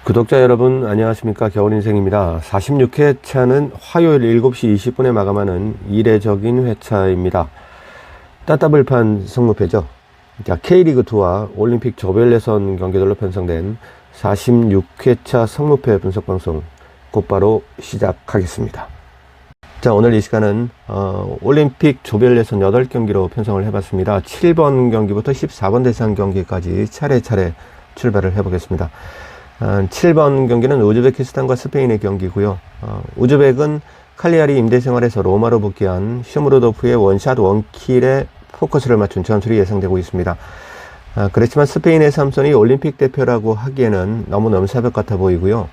구독자 여러분 안녕하십니까. 겨울인생입니다. 46회차는 화요일 7시 20분에 마감하는 이례적인 회차입니다. 따따블판 성무패죠. K리그2와 올림픽 조별 예선 경기들로 편성된 46회차 성무패 분석방송 곧바로 시작하겠습니다. 자, 오늘 이 시간은 올림픽 조별 예선 8경기로 편성을 해봤습니다. 7번 경기부터 14번 대상 경기까지 차례차례 출발을 해보겠습니다. 7번 경기는 우즈베키스탄과 스페인의 경기고요. 우즈벡은 칼리아리 임대 생활에서 로마로 복귀한 쇼무로도프의 원샷 원킬에 포커스를 맞춘 전술이 예상되고 있습니다. 그렇지만 스페인의 삼선이 올림픽 대표라고 하기에는 너무 넘사벽 같아 보이고요.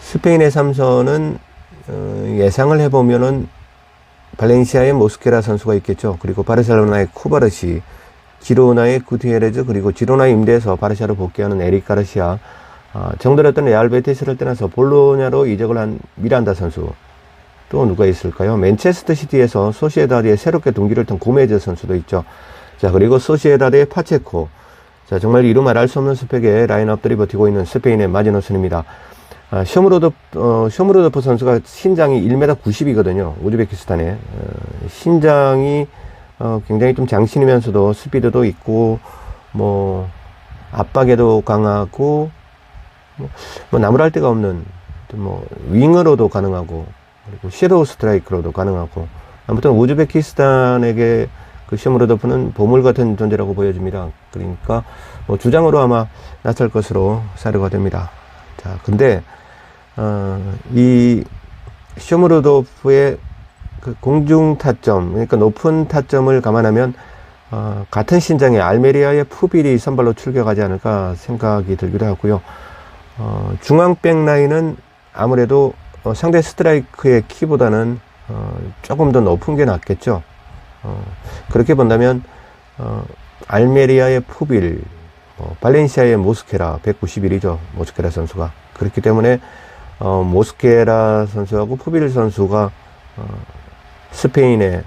스페인의 삼선은 예상을 해보면은 발렌시아의 모스케라 선수가 있겠죠. 그리고 바르셀로나의 쿠바르시, 지로나의 구티에레즈, 그리고 지로나 임대에서 바르샤로 복귀하는 에릭 가르시아, 정들었던 레알 베티스를 떠나서 볼로냐로 이적을 한 미란다 선수, 또 누가 있을까요? 맨체스터 시티에서 소시에다드에 새롭게 동기를 턴 고메즈 선수도 있죠. 자, 그리고 소시에다드의 파체코. 자, 정말 이루 말할 수 없는 스펙의 라인업들이 버티고 있는 스페인의 마지노선입니다. 쇼무로도프 선수가 신장이 1m 90이거든요. 우즈베키스탄에. 신장이 굉장히 좀 장신이면서도 스피드도 있고, 압박에도 강하고, 나무랄 데가 없는, 윙어로도 가능하고, 그리고 섀도우 스트라이크로도 가능하고, 아무튼 우즈베키스탄에게 그 쇼무로도프는 보물 같은 존재라고 보여집니다. 그러니까, 주장으로 아마 나설 것으로 사료가 됩니다. 자, 근데, 이 쇼무로도프의 그 공중 타점, 그러니까 높은 타점을 감안하면 같은 신장의 알메리아의 푸빌이 선발로 출격하지 않을까 생각이 들기도 하고요. 중앙백 라인은 아무래도 상대 스트라이크의 키보다는 조금 더 높은 게 낫겠죠. 그렇게 본다면 알메리아의 푸빌, 발렌시아의 모스케라, 191이죠. 모스케라 선수가. 그렇기 때문에 모스케라 선수하고 푸빌 선수가 스페인의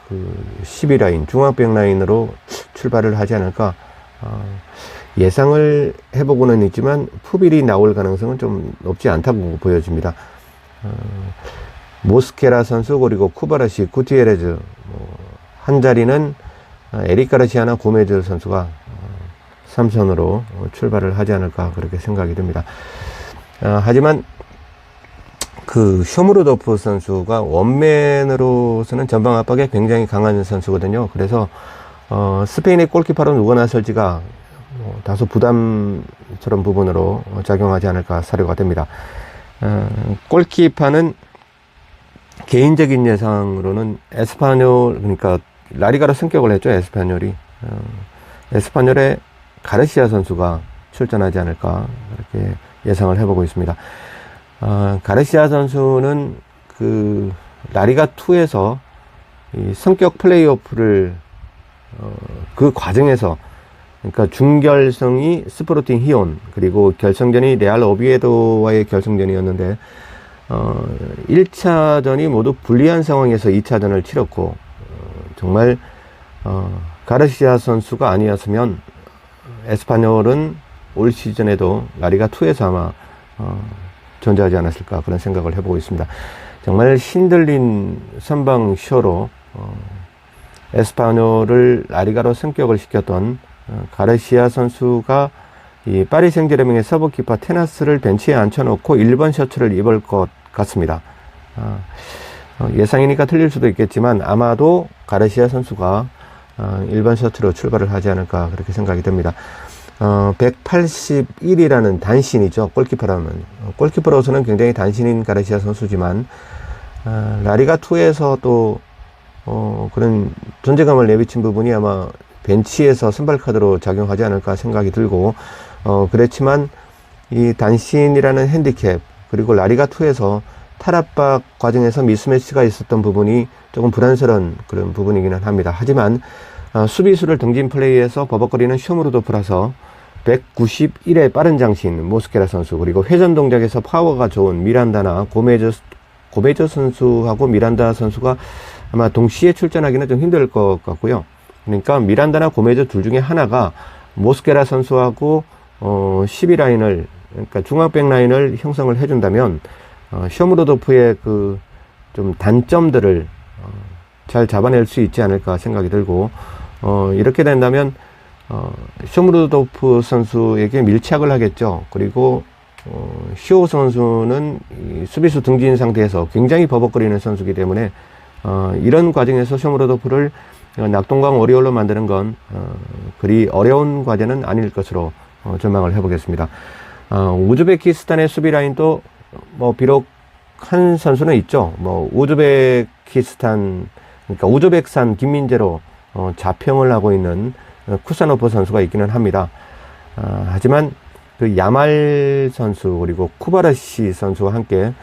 그 12라인, 중앙백 라인으로 출발을 하지 않을까. 예상을 해보고는 있지만 푸빌이 나올 가능성은 좀 높지 않다고 보여집니다. 모스케라 선수, 그리고 쿠바르시, 구티에레즈, 한 자리는 에릭 가르시아나 고메즈 선수가 삼선으로 출발을 하지 않을까 그렇게 생각이 듭니다. 하지만 그 쇼무로도프 선수가 원맨으로서는 전방 압박에 굉장히 강한 선수거든요. 그래서 스페인의 골키퍼로 누가 나설지가 다소 부담스러운 부분으로 작용하지 않을까 사료가 됩니다. 골키퍼는 개인적인 예상으로는 에스파뇰, 그러니까 라리가로 승격을 했죠. 에스파뇰이. 에스파뇰의 가르시아 선수가 출전하지 않을까 그렇게 예상을 해보고 있습니다. 가르시아 선수는 그 라리가2에서 이 성격 플레이오프를 그 과정에서, 그러니까 준결승이 스포르팅 히온, 그리고 결승전이 레알 오비에도와의 결승전이었는데 1차전이 모두 불리한 상황에서 2차전을 치렀고, 정말 가르시아 선수가 아니었으면 에스파뇰은 올 시즌에도 라리가2에서 아마 존재하지 않았을까 그런 생각을 해보고 있습니다. 정말 신들린 선방 쇼로 에스파뇰을 라리가로 승격을 시켰던 가르시아 선수가 이 파리 생제르맹의 서브 키퍼 테나스를 벤치에 앉혀놓고 1번 셔츠를 입을 것 같습니다. 예상이니까 틀릴 수도 있겠지만 아마도 가르시아 선수가 1번 셔츠로 출발을 하지 않을까 그렇게 생각이 됩니다. 181이라는 단신이죠. 골키퍼라면. 골키퍼로서는 굉장히 단신인 가르시아 선수지만, 라리가2에서 또, 그런 존재감을 내비친 부분이 아마 벤치에서 선발카드로 작용하지 않을까 생각이 들고, 그렇지만 이 단신이라는 핸디캡, 그리고 라리가2에서 탈압박 과정에서 미스매치가 있었던 부분이 조금 불안스러운 그런 부분이기는 합니다. 하지만, 수비수를 등진 플레이에서 버벅거리는 쇼무로도프라서 191의 빠른 장신 모스케라 선수, 그리고 회전 동작에서 파워가 좋은 미란다나 고메즈 선수하고 미란다 선수가 아마 동시에 출전하기는 좀 힘들 것 같고요. 그러니까 미란다나 고메즈 둘 중에 하나가 모스케라 선수하고 12라인을, 그러니까 중앙백 라인을 형성을 해준다면, 쇼무르도프의 그 좀 단점들을 잘 잡아낼 수 있지 않을까 생각이 들고, 이렇게 된다면, 쇼무르도프 선수에게 밀착을 하겠죠. 그리고, 시오 선수는 이 수비수 등진 상태에서 굉장히 버벅거리는 선수이기 때문에, 이런 과정에서 쇼무르도프를 낙동강 오리올로 만드는 건, 그리 어려운 과제는 아닐 것으로 전망을 해보겠습니다. 우즈베키스탄의 수비 라인도 뭐 비록 한 선수는 있죠. 뭐 우즈베키스탄, 그러니까 우즈벡산 김민재로 자평을 하고 있는 쿠사노프 선수가 있기는 합니다. 하지만 그 야말 선수 그리고 쿠바르시 선수와 함께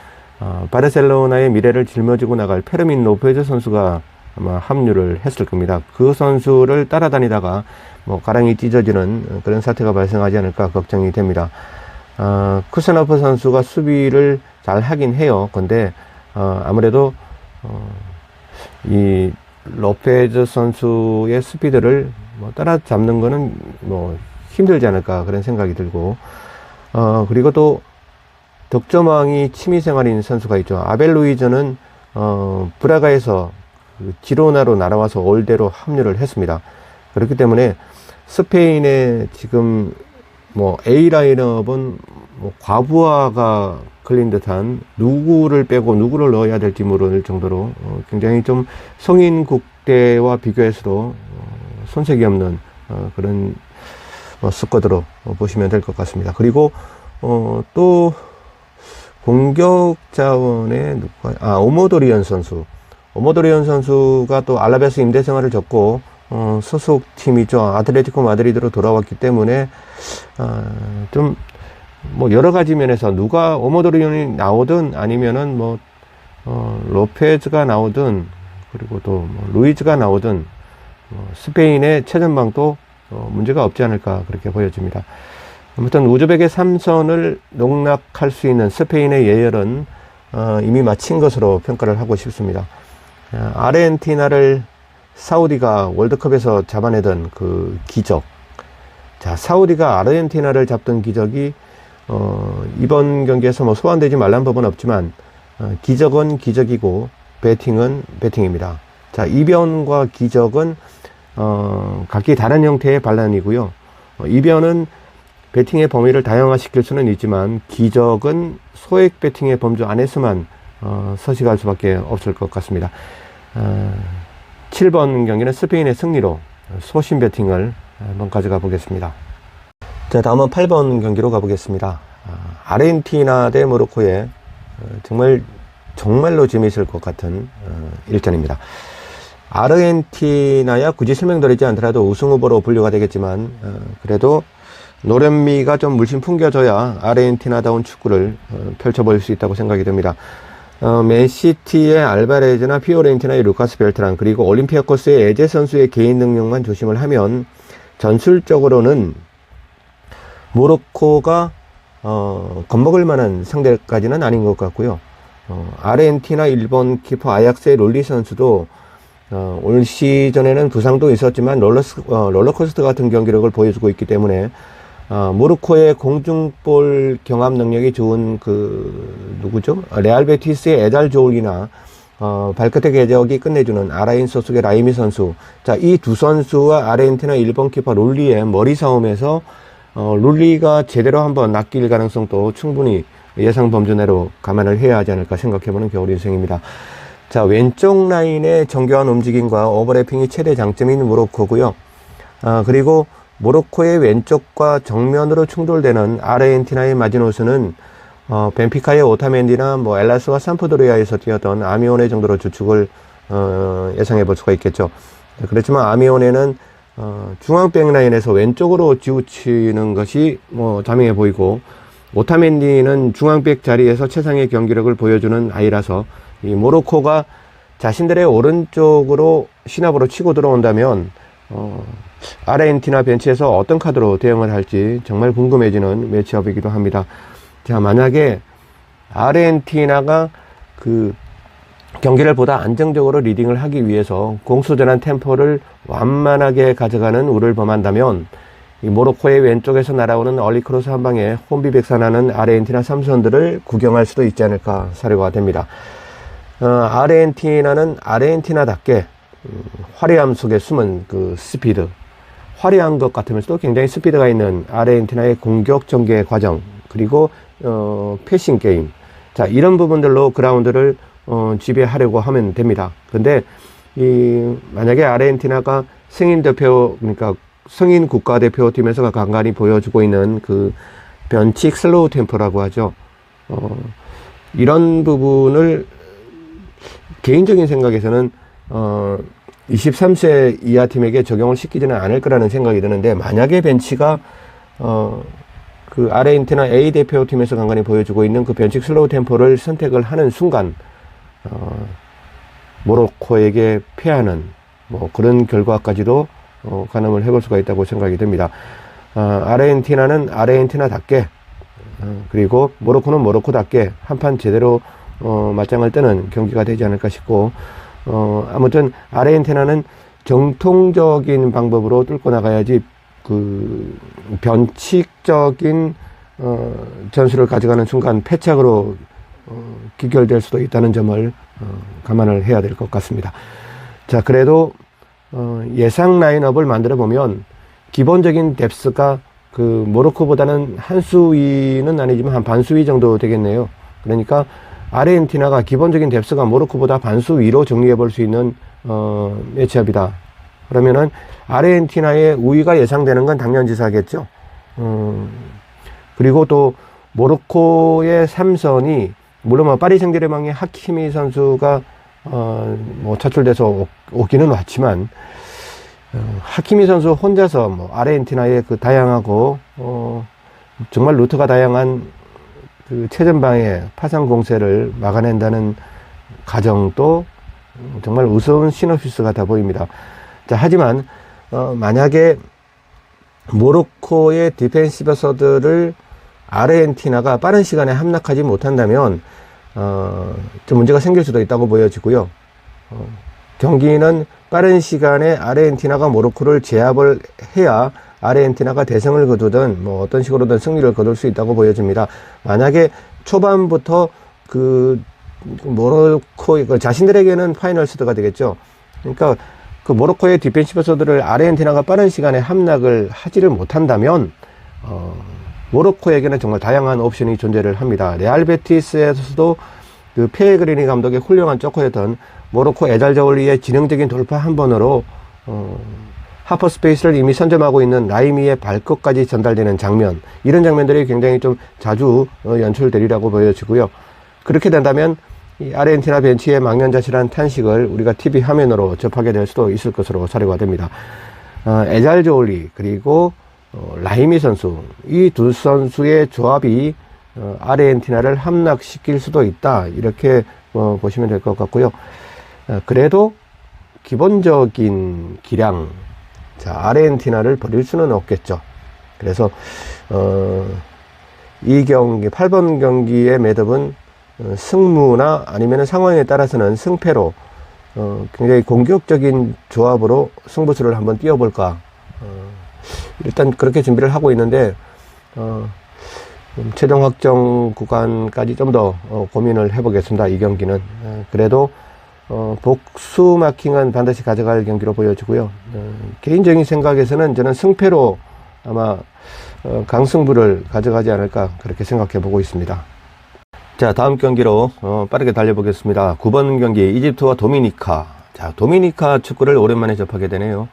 바르셀로나의 미래를 짊어지고 나갈 페르민 로페즈 선수가 아마 합류를 했을 겁니다. 그 선수를 따라다니다가 뭐 가랑이 찢어지는 그런 사태가 발생하지 않을까 걱정이 됩니다. 쿠사노프 선수가 수비를 잘 하긴 해요. 근데 아무래도 이 로페즈 선수의 스피드를 뭐 따라잡는 거는 뭐 힘들지 않을까 그런 생각이 들고, 그리고 또 득점왕이 취미생활인 선수가 있죠. 아벨 루이즈는 브라가에서 그 지로나로 날아와서 올대로 합류를 했습니다. 그렇기 때문에 스페인의 지금 뭐 A 라인업은 뭐 과부하가 걸린 듯한 누구를 빼고 누구를 넣어야 될지 모를 정도로 굉장히 좀 성인 국대와 비교해서도 손색이 없는 그런 스쿼드로 보시면 될 것 같습니다. 그리고 또 공격 자원에 오모도리언 선수가 또 알라베스 임대 생활을 접고 소속 팀이죠. 아틀레티코 마드리드로 돌아왔기 때문에 좀 뭐 여러 가지 면에서 누가 오모도리언이 나오든 아니면은 뭐 로페즈가 나오든 그리고 또 뭐 루이즈가 나오든 스페인의 최전방도 문제가 없지 않을까 그렇게 보여집니다. 아무튼 우즈벡의 3선을 농락할 수 있는 스페인의 예열은 이미 마친 것으로 평가를 하고 싶습니다. 아르헨티나를 사우디가 월드컵에서 잡아내던 그 기적. 자, 사우디가 아르헨티나를 잡던 기적이 이번 경기에서 뭐 소환되지 말란 법은 없지만 기적은 기적이고 배팅은 배팅입니다. 자, 이변과 기적은 각기 다른 형태의 반란이고요. 이변은 배팅의 범위를 다양화시킬 수는 있지만 기적은 소액 배팅의 범주 안에서만 서식할 수밖에 없을 것 같습니다. 7번 경기는 스페인의 승리로 소신 배팅을 한번 가져가 보겠습니다. 자, 다음은 8번 경기로 가보겠습니다. 아르헨티나 대 모로코의 정말로 재미있을 것 같은 일전입니다. 아르헨티나야 굳이 설명드리지 않더라도 우승 후보로 분류가 되겠지만 그래도 노련미가 좀 물씬 풍겨져야 아르헨티나다운 축구를 펼쳐볼 수 있다고 생각이 듭니다. 맨시티의 알바레즈나 피오렌티나의 루카스 벨트란 그리고 올림피아코스의 에제 선수의 개인 능력만 조심을 하면 전술적으로는 모로코가 겁먹을 만한 상대까지는 아닌 것 같고요. 아르헨티나 일본 키퍼 아약스의 롤리 선수도 올 시즌에는 부상도 있었지만 롤러코스터 같은 경기력을 보여주고 있기 때문에 모로코의 공중볼 경합 능력이 좋은 누구죠? 레알 베티스의 에달 조울이나 발끝의 궤적이 끝내주는 아라인 소속의 라이미 선수. 자, 이 두 선수와 아르헨티나 일본 키퍼 롤리의 머리 싸움에서 롤리가 제대로 한번 낚일 가능성도 충분히 예상 범주 내로 감안을 해야 하지 않을까 생각해보는 겨울 인생입니다. 자, 왼쪽 라인의 정교한 움직임과 오버래핑이 최대 장점인 모로코고요. 그리고 모로코의 왼쪽과 정면으로 충돌되는 아르헨티나의 마지노스는 벤피카의 오타멘디나 뭐 엘라스와 산프도리아에서 뛰었던 아미오네 정도로 주축을 예상해 볼 수가 있겠죠. 그렇지만 아미오네는 중앙백 라인에서 왼쪽으로 지우치는 것이 뭐 자명해 보이고, 오타멘디는 중앙백 자리에서 최상의 경기력을 보여주는 아이라서 이 모로코가 자신들의 오른쪽으로 시합으로 치고 들어온다면 아르헨티나 벤치에서 어떤 카드로 대응을 할지 정말 궁금해지는 매치업이기도 합니다. 자, 만약에 아르헨티나가 경기를 보다 안정적으로 리딩을 하기 위해서 공수전한 템포를 완만하게 가져가는 우를 범한다면 이 모로코의 왼쪽에서 날아오는 얼리크로스 한 방에 혼비백산하는 아르헨티나 삼선들을 구경할 수도 있지 않을까 사료가 됩니다. 아르헨티나는 아르헨티나답게 화려함 속에 숨은 그 스피드, 화려한 것 같으면서도 굉장히 스피드가 있는 아르헨티나의 공격 전개 과정, 그리고 패싱 게임, 자, 이런 부분들로 그라운드를 지배하려고 하면 됩니다. 근데 만약에 아르헨티나가 승인 대표, 그러니까 승인 국가대표팀에서 간간히 보여주고 있는 그 변칙 슬로우 템포라고 하죠. 이런 부분을 개인적인 생각에서는 23세 이하 팀에게 적용을 시키지는 않을 거라는 생각이 드는데, 만약에 벤치가 그 아르헨티나 A 대표팀에서 간간히 보여주고 있는 그 변칙 슬로우 템포를 선택을 하는 순간 모로코에게 패하는 뭐 그런 결과까지도 가늠을 해볼 수가 있다고 생각이 됩니다. 아르헨티나는 아르헨티나답게, 그리고 모로코는 모로코답게 한판 제대로 맞짱을 뜨는 경기가 되지 않을까 싶고, 아무튼 아르헨티나는 정통적인 방법으로 뚫고 나가야지 그 변칙적인 전술을 가져가는 순간 패착으로 귀결될 수도 있다는 점을 감안을 해야 될 것 같습니다. 자, 그래도 예상 라인업을 만들어 보면 기본적인 뎁스가 그 모로코보다는 한 수위는 아니지만 한 반수위 정도 되겠네요. 그러니까 아르헨티나가 기본적인 뎁스가 모로코보다 반수 위로 정리해 볼 수 있는 매치업이다. 그러면은 아르헨티나의 우위가 예상되는 건 당연지사겠죠. 그리고 또 모로코의 3선이 물론 뭐 파리 생제르맹의 하키미 선수가 뭐 차출돼서 오기는 왔지만, 하키미 선수 혼자서 뭐 아르헨티나의 그 다양하고 정말 루트가 다양한 그 최전방의 파상 공세를 막아낸다는 가정도 정말 우스운 시놉시스 같아 보입니다. 자, 하지만 만약에 모로코의 디펜시브 서드를 아르헨티나가 빠른 시간에 함락하지 못한다면 좀 문제가 생길 수도 있다고 보여지고요. 경기는 빠른 시간에 아르헨티나가 모로코를 제압을 해야 아르헨티나가 대승을 거두든 뭐 어떤 식으로든 승리를 거둘 수 있다고 보여집니다. 만약에 초반부터 그 모로코 자신들에게는 파이널 스드가 되겠죠. 그러니까 그 모로코의 디펜시브 서드를 아르헨티나가 빠른 시간에 함락을 하지를 못한다면 모로코에게는 정말 다양한 옵션이 존재를 합니다. 레알 베티스에서도 그 페그리니 감독의 훌륭한 쪼커였던 모로코 에잘자올리의 지능적인 돌파 한 번으로 하퍼스페이스를 이미 선점하고 있는 라이미의 발끝까지 전달되는 장면, 이런 장면들이 굉장히 좀 자주 연출되리라고 보여지고요. 그렇게 된다면 이 아르헨티나 벤치의 망연자실한 탄식을 우리가 TV 화면으로 접하게 될 수도 있을 것으로 사료가 됩니다. 에잘자올리 그리고 라이미 선수, 이 두 선수의 조합이 아르헨티나를 함락시킬 수도 있다, 이렇게 보시면 될 것 같고요. 그래도 기본적인 기량, 자, 아르헨티나를 버릴 수는 없겠죠. 그래서 이 경기 8번 경기의 매듭은 승무나 아니면 상황에 따라서는 승패로 굉장히 공격적인 조합으로 승부수를 한번 띄워볼까, 일단 그렇게 준비를 하고 있는데 최종 확정 구간까지 좀 더 고민을 해보겠습니다. 이 경기는 그래도 복수 마킹은 반드시 가져갈 경기로 보여지고요. 개인적인 생각에서는 저는 승패로 아마 강승부를 가져가지 않을까, 그렇게 생각해 보고 있습니다. 자, 다음 경기로 빠르게 달려보겠습니다. 9번 경기 이집트와 도미니카. 자, 도미니카 축구를 오랜만에 접하게 되네요.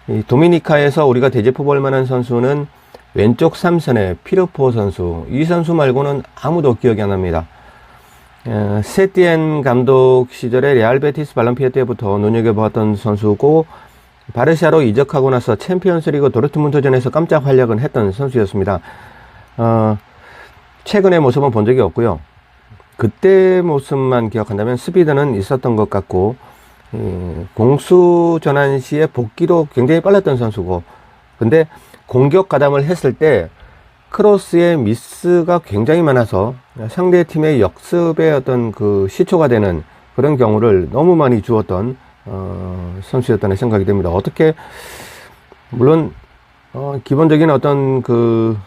이 도미니카에서 우리가 대접해볼 만한 선수는 왼쪽 3선의 피르포 선수, 이 선수 말고는 아무도 기억이 안 납니다. 세티엔 감독 시절에 레알 베티스 발렌시아 때부터 눈여겨보았던 선수고, 바르샤로 이적하고 나서 챔피언스리그 도르트문트전에서 깜짝 활약을 했던 선수였습니다. 최근의 모습은 본 적이 없고요. 그때 모습만 기억한다면 스피드는 있었던 것 같고, 공수 전환 시에 복귀도 굉장히 빨랐던 선수고, 근데 공격 가담을 했을 때 크로스의 미스가 굉장히 많아서 상대 팀의 역습의 어떤 그 시초가 되는 그런 경우를 너무 많이 주었던 선수였다는 생각이 듭니다. 어떻게, 물론 기본적인 어떤 그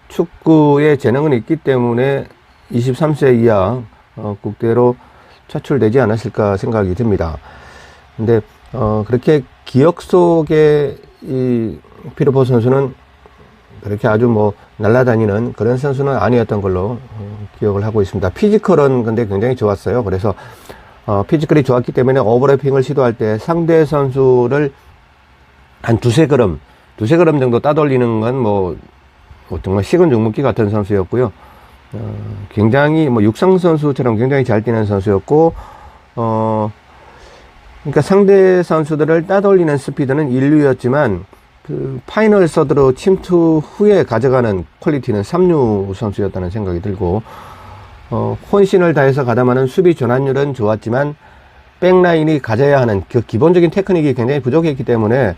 축구의 재능은 있기 때문에 23세 이하 국대로 차출되지 않았을까 생각이 듭니다. 근데 그렇게 기억 속에 이 피르포 선수는 그렇게 아주 뭐 날아다니는 그런 선수는 아니었던 걸로 기억을 하고 있습니다. 피지컬은 근데 굉장히 좋았어요. 그래서 피지컬이 좋았기 때문에 오버래핑을 시도할 때 상대 선수를 한 두세 걸음 정도 따돌리는 건 뭐 정말 식은 죽 먹기 같은 선수였고요. 굉장히 뭐 육상 선수처럼 굉장히 잘 뛰는 선수였고, 그러니까 상대 선수들을 따돌리는 스피드는 인류였지만 그 파이널 서드로 침투 후에 가져가는 퀄리티는 삼류 선수였다는 생각이 들고, 혼신을 다해서 가담하는 수비 전환율은 좋았지만 백라인이 가져야 하는 그 기본적인 테크닉이 굉장히 부족했기 때문에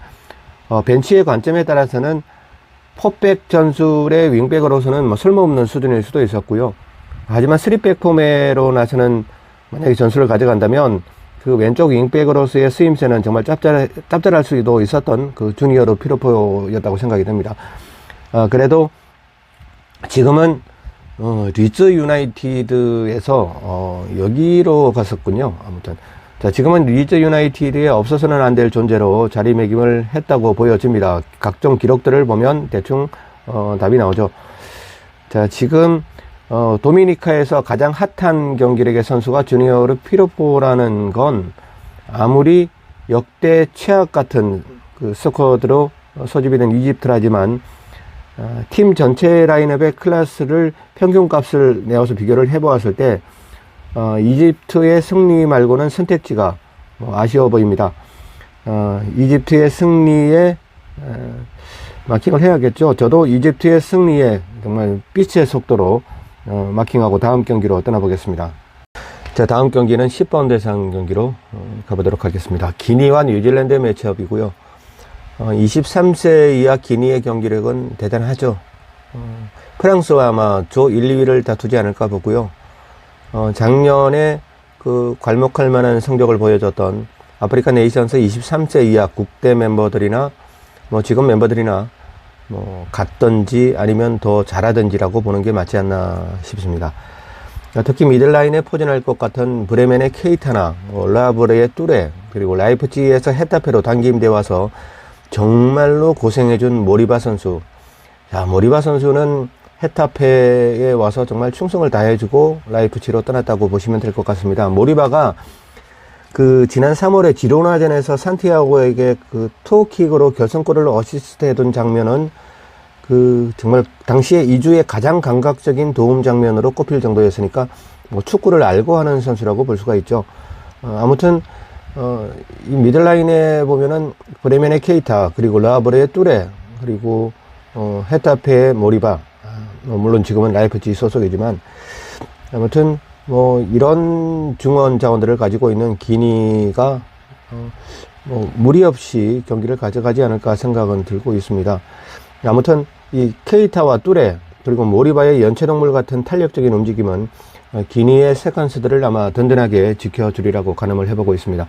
벤치의 관점에 따라서는 포백 전술의 윙백으로서는 뭐 쓸모없는 수준일 수도 있었고요. 하지만 3백 포맷으로 나서는 만약에 전술을 가져간다면 그 왼쪽 윙백으로서의 쓰임새는 정말 짭짤할 수도 있었던 그 주니어로 피르포였다고 생각이 됩니다. 그래도 지금은 리즈 유나이티드에서 여기로 갔었군요. 아무튼 자, 지금은 리즈 유나이티드에 없어서는 안 될 존재로 자리매김을 했다고 보여집니다. 각종 기록들을 보면 대충 답이 나오죠. 자, 지금 도미니카에서 가장 핫한 경기력의 선수가 주니어르 피르포라는 건 아무리 역대 최악 같은 그 스쿼드로 소집이 된 이집트라지만 팀 전체 라인업의 클래스를 평균값을 내어서 비교를 해보았을 때 이집트의 승리 말고는 선택지가 아쉬워 보입니다. 이집트의 승리에 마킹을 해야겠죠. 저도 이집트의 승리에 정말 빛의 속도로 마킹하고 다음 경기로 떠나보겠습니다. 자, 다음 경기는 10번 대상 경기로 가보도록 하겠습니다. 기니와 뉴질랜드 매치업이고요. 23세 이하 기니의 경기력은 대단하죠. 프랑스와 아마 조 1, 2위를 다투지 않을까 보고요. 작년에 그 괄목할 만한 성적을 보여줬던 아프리카 네이션스 23세 이하 국대 멤버들이나 뭐 지금 멤버들이나 뭐 같던지 아니면 더 잘하던지라고 보는 게 맞지 않나 싶습니다. 특히 미들라인에 포진할 것 같은 브레멘의 케이타나 라브레의 뚜레 그리고 라이프치히에서 헤타페로 단기임대 와서 정말로 고생해준 모리바 선수. 자, 모리바 선수는 헤타페에 와서 정말 충성을 다해주고 라이프치히로 떠났다고 보시면 될 것 같습니다. 모리바가 그 지난 3월에 지로나전에서 산티아고에게 그 투어킥으로 결승골을 어시스트 해둔 장면은 그 정말 당시에 2주의 가장 감각적인 도움 장면으로 꼽힐 정도였으니까 뭐 축구를 알고 하는 선수라고 볼 수가 있죠. 아무튼 이 미들라인에 보면은 브레멘의 케이타 그리고 라브레의 뚜레 그리고 헤타페의 모리바 물론 지금은 라이프치히 소속이지만 아무튼 뭐 이런 중원 자원들을 가지고 있는 기니가 뭐 무리 없이 경기를 가져가지 않을까 생각은 들고 있습니다. 아무튼 이 케이타와 뚜레 그리고 모리바의 연체동물 같은 탄력적인 움직임은 기니의 세컨스들을 아마 든든하게 지켜주리라고 가늠을 해보고 있습니다.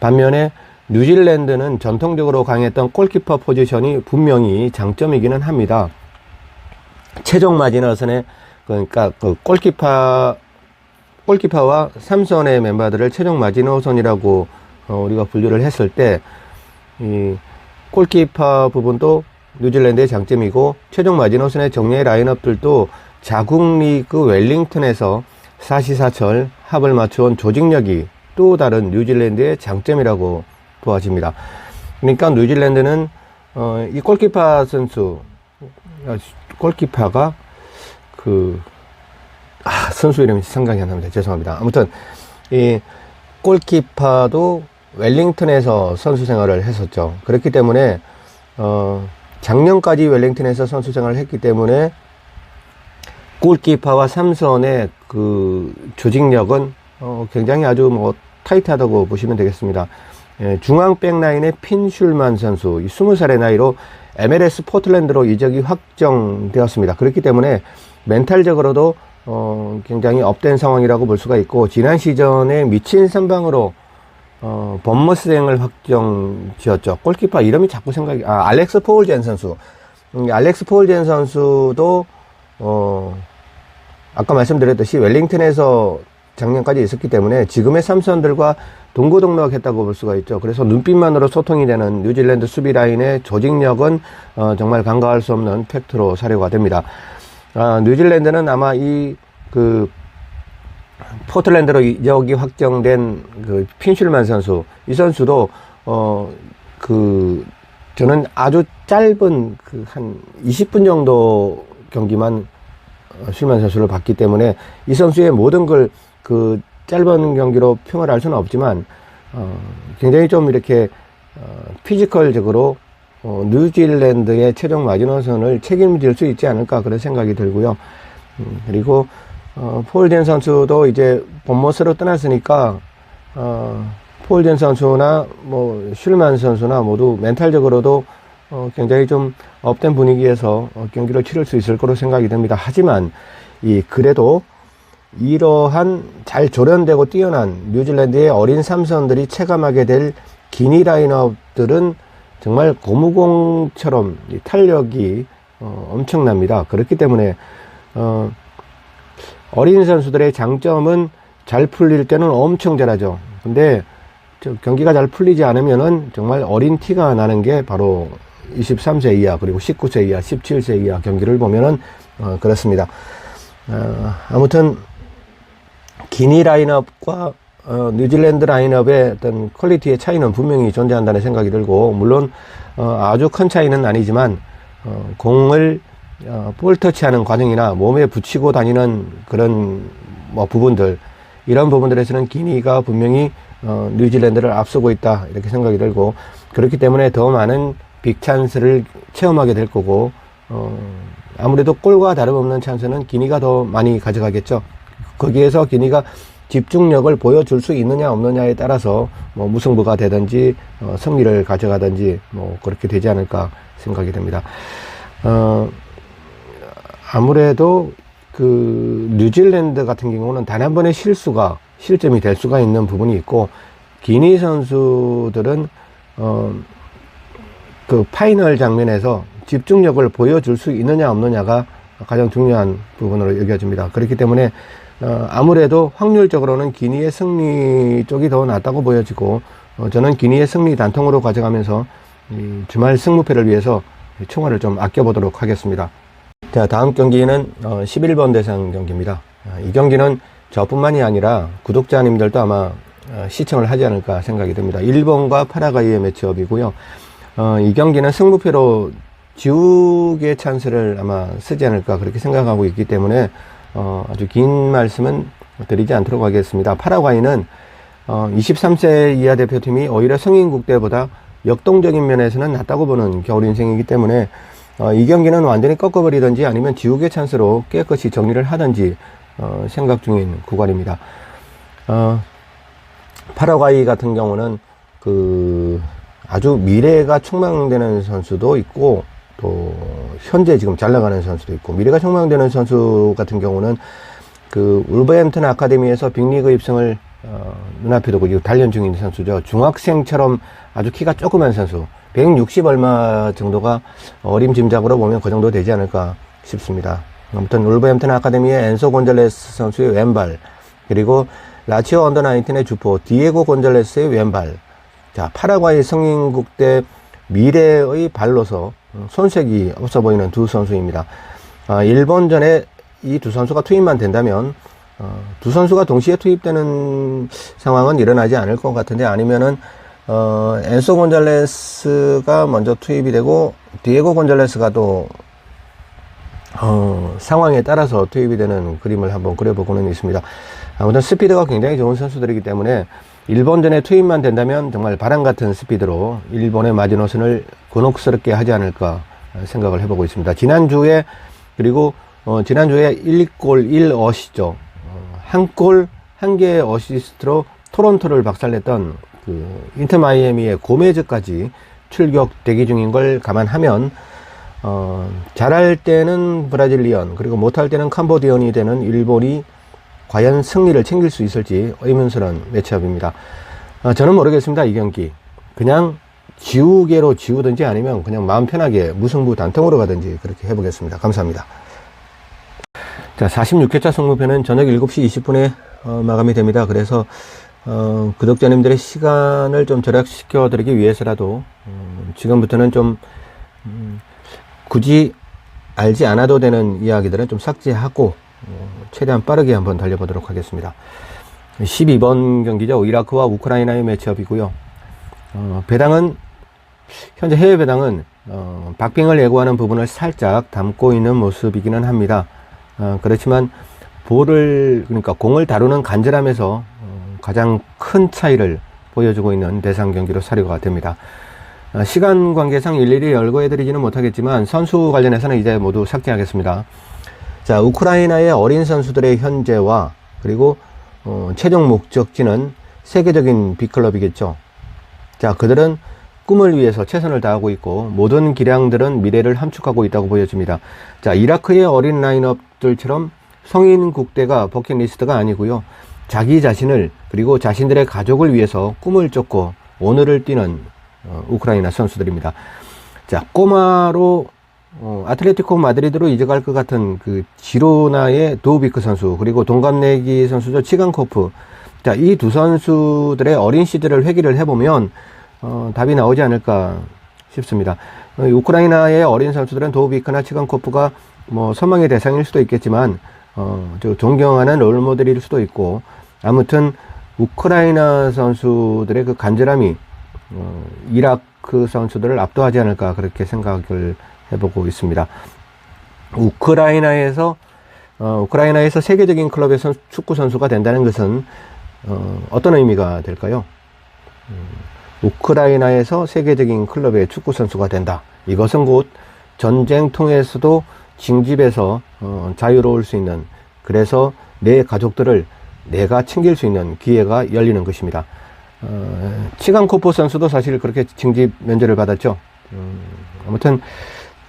반면에 뉴질랜드는 전통적으로 강했던 골키퍼 포지션이 분명히 장점이기는 합니다. 최종 마지노선에 그러니까 그 골키퍼와 3선의 멤버들을 최종 마지노선이라고 우리가 분류를 했을 때 이 골키퍼 부분도 뉴질랜드의 장점이고 최종 마지노선의 정예의 라인업들도 자국 리그 웰링턴에서 사시사철 합을 맞춰온 조직력이 또 다른 뉴질랜드의 장점이라고 보아집니다. 그러니까 뉴질랜드는 이 골키퍼 선수 골키퍼가 선수 이름이 생각이 안 납니다. 죄송합니다. 아무튼 이 골키퍼도 웰링턴에서 선수 생활을 했었죠. 그렇기 때문에 작년까지 웰링턴에서 선수 생활을 했기 때문에 골키퍼와 3선의 그 조직력은 굉장히 아주 뭐 타이트하다고 보시면 되겠습니다. 중앙 백라인의 핀 슐만 선수 20살의 나이로 MLS 포틀랜드로 이적이 확정되었습니다. 그렇기 때문에 멘탈적으로도 굉장히 업된 상황이라고 볼 수가 있고 지난 시즌에 미친 선방으로 범머스행을 확정 지었죠. 골키퍼 이름이 자꾸 알렉스 포울젠 선수. 알렉스 폴젠 선수도 아까 말씀드렸듯이 웰링턴에서 작년까지 있었기 때문에 지금의 삼선들과 동고동락했다고 볼 수가 있죠. 그래서 눈빛만으로 소통이 되는 뉴질랜드 수비 라인의 조직력은 정말 간과할 수 없는 팩트로 사료가 됩니다. 뉴질랜드는 아마 포틀랜드로 이적이 확정된 핀슐만 선수, 이 선수도 저는 아주 짧은 한 20분 정도 경기만 슐만 선수를 봤기 때문에 이 선수의 모든 걸 짧은 경기로 평을 할 수는 없지만 굉장히 좀 이렇게 피지컬적으로 뉴질랜드의 최종 마지노선을 책임질 수 있지 않을까 그런 생각이 들고요. 그리고 폴젠 선수도 이제 본머스로 떠났으니까 폴젠 선수나 슐만 선수나 모두 멘탈적으로도 굉장히 좀 업된 분위기에서 경기를 치를 수 있을 거로 생각이 됩니다. 하지만 그래도 이러한 잘 조련되고 뛰어난 뉴질랜드의 어린 삼선들이 체감하게 될 기니 라인업들은 정말 고무공처럼 탄력이 엄청납니다. 그렇기 때문에 어린 선수들의 장점은 잘 풀릴 때는 엄청 잘하죠. 근데 경기가 잘 풀리지 않으면은 정말 어린 티가 나는 게 바로 23세 이하 그리고 19세 이하 17세 이하 경기를 보면은 그렇습니다. 아무튼 기니 라인업과 뉴질랜드 라인업의 어떤 퀄리티의 차이는 분명히 존재한다는 생각이 들고, 물론 아주 큰 차이는 아니지만 공을 볼 터치하는 과정이나 몸에 붙이고 다니는 그런 부분들, 이런 부분들에서는 기니가 분명히 뉴질랜드를 앞서고 있다 이렇게 생각이 들고, 그렇기 때문에 더 많은 빅찬스를 체험하게 될 거고, 아무래도 골과 다름없는 찬스는 기니가 더 많이 가져가겠죠. 거기에서 기니가 집중력을 보여줄 수 있느냐 없느냐에 따라서 무승부가 되든지 승리를 가져가든지 그렇게 되지 않을까 생각이 됩니다. 아무래도 뉴질랜드 같은 경우는 단 한 번의 실점이 될 수가 있는 부분이 있고, 기니 선수들은 파이널 장면에서 집중력을 보여줄 수 있느냐 없느냐가 가장 중요한 부분으로 여겨집니다. 그렇기 때문에 아무래도 확률적으로는 기니의 승리 쪽이 더 낫다고 보여지고, 저는 기니의 승리 단통으로 가져가면서 주말 승무패를 위해서 총알을 좀 아껴보도록 하겠습니다. 자, 다음 경기는 11번 대상 경기입니다. 이 경기는 저뿐만이 아니라 구독자님들도 아마 시청을 하지 않을까 생각이 듭니다. 일본과 파라과이의 매치업이고요. 이 경기는 승부패로 지우개 찬스를 아마 쓰지 않을까 그렇게 생각하고 있기 때문에 아주 긴 말씀은 드리지 않도록 하겠습니다. 파라과이는 23세 이하 대표팀이 오히려 성인 국대보다 역동적인 면에서는 낫다고 보는 겨울인생이기 때문에 이 경기는 완전히 꺾어버리든지 아니면 지우개 찬스로 깨끗이 정리를 하든지 생각 중인 구간입니다. 파라과이 같은 경우는 아주 미래가 촉망되는 선수도 있고, 또 현재 지금 잘 나가는 선수도 있고, 미래가 촉망되는 선수 같은 경우는 울버햄튼 아카데미에서 빅리그 입성을 눈앞에 두고 단련 중인 선수죠. 중학생처럼 아주 키가 조그만 선수, 160 얼마 정도가 어림짐작으로 보면 그 정도 되지 않을까 싶습니다. 아무튼 울버햄튼 아카데미의 엔소 곤잘레스 선수의 왼발, 그리고 라치오 언더 19의 주포 디에고 곤잘레스의 왼발. 자, 파라과이 성인국대 미래의 발로서 손색이 없어 보이는 두 선수입니다. 일본전에 이 두 선수가 투입만 된다면 두 선수가 동시에 투입되는 상황은 일어나지 않을 것 같은데, 아니면은 엔소 곤잘레스가 먼저 투입이 되고 디에고 곤잘레스가 또 상황에 따라서 투입이 되는 그림을 한번 그려보고는 있습니다. 아무튼 스피드가 굉장히 좋은 선수들이기 때문에 일본전에 투입만 된다면 정말 바람 같은 스피드로 일본의 마지노선을 곤혹스럽게 하지 않을까 생각을 해보고 있습니다. 지난주에 1골 1어시죠. 한 골, 한 개의 어시스트로 토론토를 박살냈던 인터 마이애미의 고메즈까지 출격 대기 중인 걸 감안하면, 잘할 때는 브라질리언, 그리고 못할 때는 캄보디언이 되는 일본이 과연 승리를 챙길 수 있을지 의문스러운 매치업입니다. 저는 모르겠습니다. 이 경기 그냥 지우개로 지우든지 아니면 그냥 마음 편하게 무승부 단통으로 가든지 그렇게 해보겠습니다. 감사합니다. 자, 46회차 승무편은 저녁 7시 20분에 마감이 됩니다. 그래서 구독자님들의 시간을 좀 절약시켜 드리기 위해서라도 지금부터는 좀 굳이 알지 않아도 되는 이야기들은 좀 삭제하고 최대한 빠르게 한번 달려보도록 하겠습니다. 12번 경기죠. 이라크와 우크라이나의 매치업이고요. 배당은 현재 해외 배당은 박빙을 예고하는 부분을 살짝 담고 있는 모습이기는 합니다. 그렇지만 그러니까 공을 다루는 간절함에서 가장 큰 차이를 보여주고 있는 대상 경기로 사료가 됩니다. 시간 관계상 일일이 열거해 드리지는 못하겠지만 선수 관련해서는 이제 모두 삭제하겠습니다. 자, 우크라이나의 어린 선수들의 현재와 그리고 최종 목적지는 세계적인 빅클럽이겠죠. 자, 그들은 꿈을 위해서 최선을 다하고 있고 모든 기량들은 미래를 함축하고 있다고 보여집니다. 자, 이라크의 어린 라인업들처럼 성인 국대가 버킷리스트가 아니고요. 자기 자신을 그리고 자신들의 가족을 위해서 꿈을 쫓고 오늘을 뛰는 우크라이나 선수들입니다. 자, 꼬마로 아틀레티코 마드리드로 이적할 것 같은 그 지로나의 도우비크 선수, 그리고 동갑내기 선수죠, 치간코프. 자, 이 두 선수들의 어린 시절을 회귀를 해보면 답이 나오지 않을까 싶습니다. 우크라이나의 어린 선수들은 도우비크나 치간코프가 뭐 선망의 대상일 수도 있겠지만 존경하는 롤모델일 수도 있고, 아무튼 우크라이나 선수들의 그 간절함이 이라크 선수들을 압도하지 않을까 그렇게 생각을 해보고 있습니다. 우크라이나에서 세계적인 클럽의 축구 선수가 된다는 것은 어떤 의미가 될까요? 우크라이나에서 세계적인 클럽의 축구 선수가 된다. 이것은 곧 전쟁통에서도 징집에서 자유로울 수 있는, 그래서 내 가족들을 내가 챙길 수 있는 기회가 열리는 것입니다. 치간코프 선수도 사실 그렇게 징집 면제를 받았죠. 아무튼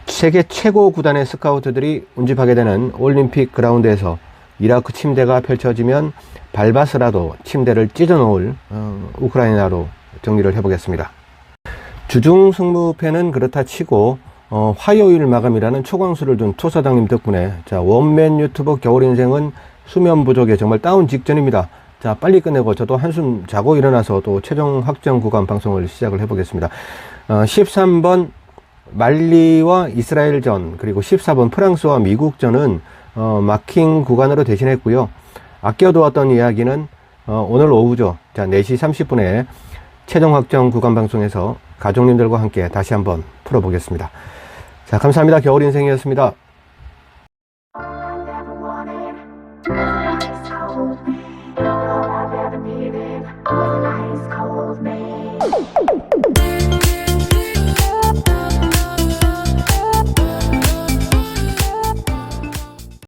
세계 최고 구단의 스카우트들이 운집하게 되는 올림픽 그라운드에서 이라크 침대가 펼쳐지면 밟아서라도 침대를 찢어 놓을 우크라이나로 정리를 해보겠습니다. 주중 승무패는 그렇다 치고 화요일 마감이라는 초강수를 둔 투사장님 덕분에, 자, 원맨 유튜버 겨울인생은 수면 부족에 정말 다운 직전입니다. 자, 빨리 끝내고 저도 한숨 자고 일어나서 또 최종 확정 구간 방송을 시작을 해보겠습니다. 13번 말리와 이스라엘전, 그리고 14번 프랑스와 미국전은 마킹 구간으로 대신했고요. 아껴두었던 이야기는 오늘 오후죠. 자, 4시 30분에 최종 확정 구간 방송에서 가족님들과 함께 다시 한번 풀어보겠습니다. 자, 감사합니다. 겨울인생이었습니다. All I've ever needed was a nice cold man.